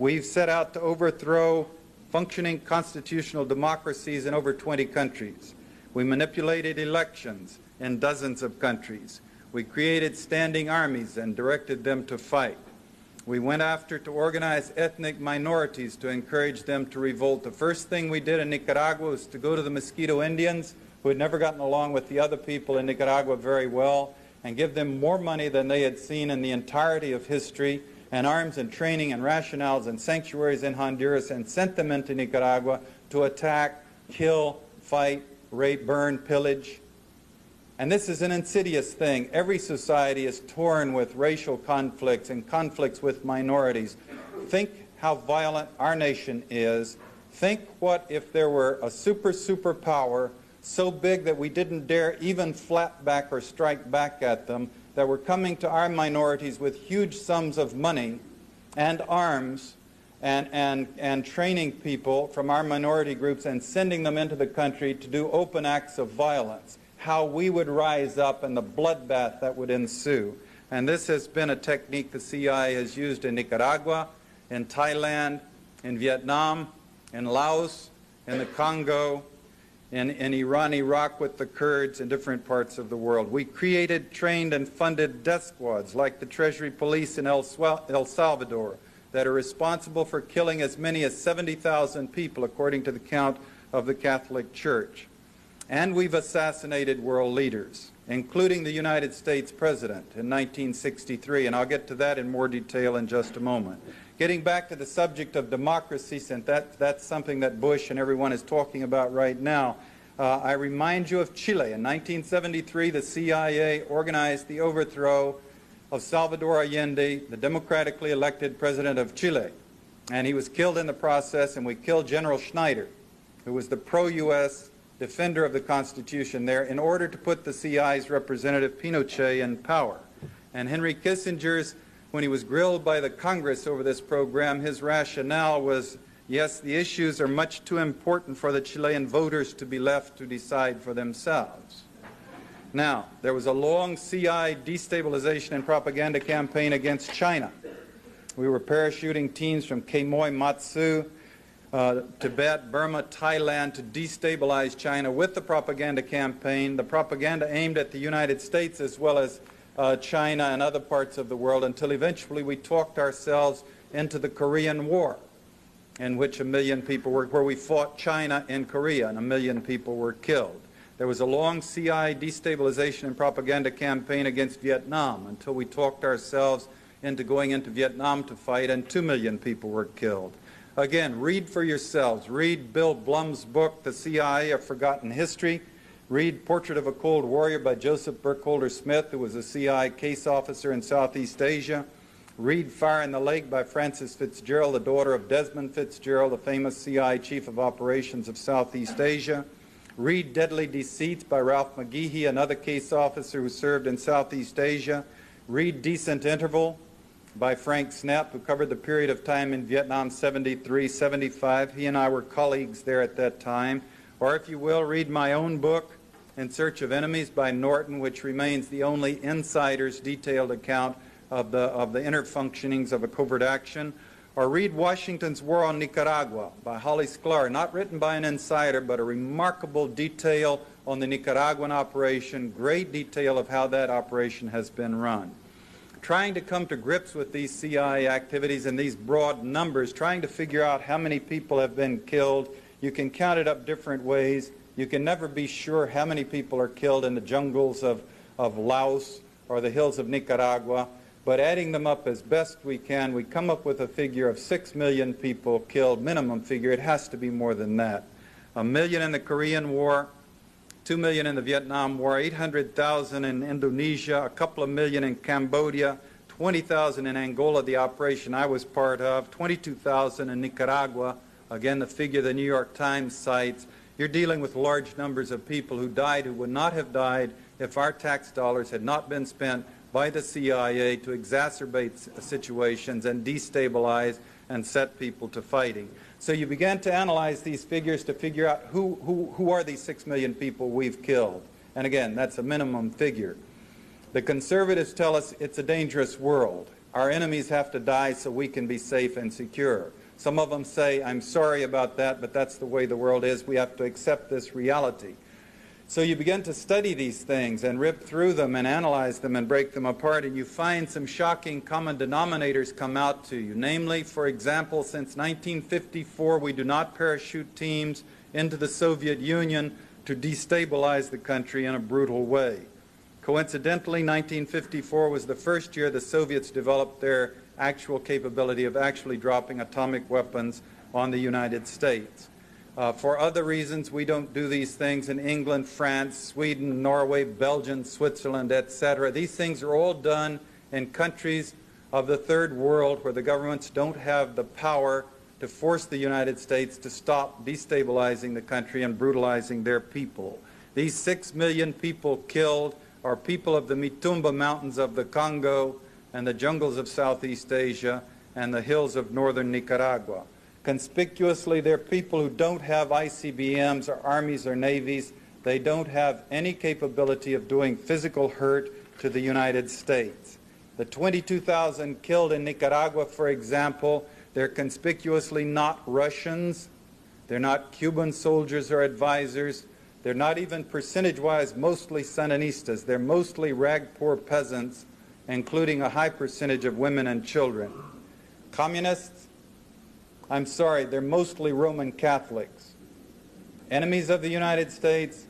We've set out to overthrow functioning constitutional democracies in over 20 countries. We manipulated elections in dozens of countries. We created standing armies and directed them to fight. We went after to organize ethnic minorities to encourage them to revolt. The first thing we did in Nicaragua was to go to the Mosquito Indians, who had never gotten along with the other people in Nicaragua very well, and give them more money than they had seen in the entirety of history, and arms and training and rationales and sanctuaries in Honduras, and sent them into Nicaragua to attack, kill, fight, rape, burn, pillage. And this is an insidious thing. Every society is torn with racial conflicts and conflicts with minorities. Think how violent our nation is. Think what if there were a superpower so big that we didn't dare even flap back or strike back at them, that were coming to our minorities with huge sums of money and arms and training people from our minority groups and sending them into the country to do open acts of violence. How we would rise up and the bloodbath that would ensue. And this has been a technique the CIA has used in Nicaragua, in Thailand, in Vietnam, in Laos, in the Congo, in Iran, Iraq with the Kurds, in different parts of the world. We created, trained, and funded death squads like the Treasury Police in El Salvador that are responsible for killing as many as 70,000 people, according to the count of the Catholic Church. And we've assassinated world leaders, including the United States President in 1963, and I'll get to that in more detail in just a moment. Getting back to the subject of democracy, since that's something that Bush and everyone is talking about right now, I remind you of Chile. In 1973, the CIA organized the overthrow of Salvador Allende, the democratically elected president of Chile. And he was killed in the process, and we killed General Schneider, who was the pro-U.S. defender of the Constitution there, in order to put the CIA's representative Pinochet in power. And Henry Kissinger's, when he was grilled by the Congress over this program, his rationale was, yes, the issues are much too important for the Chilean voters to be left to decide for themselves. Now, there was a long CIA destabilization and propaganda campaign against China. We were parachuting teams from Quemoy, Matsu, Tibet, Burma, Thailand to destabilize China with the propaganda campaign, the propaganda aimed at the United States as well as China and other parts of the world, until eventually we talked ourselves into the Korean War, in which 1 million people were, where we fought China in Korea and 1 million people were killed. There was a long CIA destabilization and propaganda campaign against Vietnam until we talked ourselves into going into Vietnam to fight, and 2 million people were killed. Again, read for yourselves. Read Bill Blum's book, The CIA, A Forgotten History. Read Portrait of a Cold Warrior by Joseph Burkholder Smith, who was a CIA case officer in Southeast Asia. Read Fire in the Lake by Frances Fitzgerald, the daughter of Desmond Fitzgerald, the famous CIA chief of operations of Southeast Asia. Read Deadly Deceits by Ralph McGehee, another case officer who served in Southeast Asia. Read Decent Interval by Frank Snepp, who covered the period of time in Vietnam, 73, 75. He and I were colleagues there at that time. Or if you will, read my own book, In Search of Enemies by Norton, which remains the only insider's detailed account of the inner functionings of a covert action. Or read Washington's War on Nicaragua by Holly Sklar, not written by an insider, but a remarkable detail on the Nicaraguan operation, great detail of how that operation has been run. Trying to come to grips with these CIA activities and these broad numbers, trying to figure out how many people have been killed. You can count it up different ways. You can never be sure how many people are killed in the jungles of Laos or the hills of Nicaragua. But adding them up as best we can, we come up with a figure of 6 million people killed, minimum figure. It has to be more than that. 1 million in the Korean War, 2 million in the Vietnam War, 800,000 in Indonesia, a couple of million in Cambodia, 20,000 in Angola, the operation I was part of, 22,000 in Nicaragua, again the figure the New York Times cites. You're dealing with large numbers of people who died who would not have died if our tax dollars had not been spent by the CIA to exacerbate situations and destabilize and set people to fighting. So you began to analyze these figures to figure out who are these 6 million people we've killed. And again, that's a minimum figure. The conservatives tell us it's a dangerous world. Our enemies have to die so we can be safe and secure. Some of them say, I'm sorry about that, but that's the way the world is. We have to accept this reality. So you begin to study these things and rip through them and analyze them and break them apart, and you find some shocking common denominators come out to you. Namely, for example, since 1954, we do not parachute teams into the Soviet Union to destabilize the country in a brutal way. Coincidentally, 1954 was the first year the Soviets developed their actual capability of actually dropping atomic weapons on the United States. For other reasons, we don't do these things in England, France, Sweden, Norway, Belgium, Switzerland, etc. These things are all done in countries of the third world where the governments don't have the power to force the United States to stop destabilizing the country and brutalizing their people. These 6 million people killed are people of the Mitumba Mountains of the Congo and the jungles of Southeast Asia and the hills of northern Nicaragua. Conspicuously, they're people who don't have ICBMs or armies or navies. They don't have any capability of doing physical hurt to the United States. The 22,000 killed in Nicaragua, for example, they're conspicuously not Russians. They're not Cuban soldiers or advisors. They're not even percentage-wise mostly Sandinistas. They're mostly rag-poor peasants, including a high percentage of women and children. Communists? I'm sorry, they're mostly Roman Catholics. Enemies of the United States?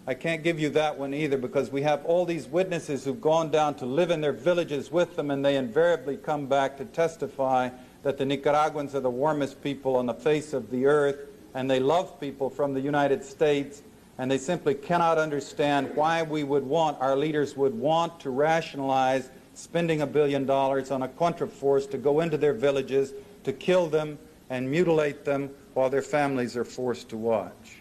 I can't give you that one either, because we have all these witnesses who've gone down to live in their villages with them, and they invariably come back to testify that the Nicaraguans are the warmest people on the face of the earth, and they love people from the United States, and they simply cannot understand why we would want, our leaders would want to rationalize spending $1 billion on a contraforce to go into their villages, to kill them and mutilate them while their families are forced to watch.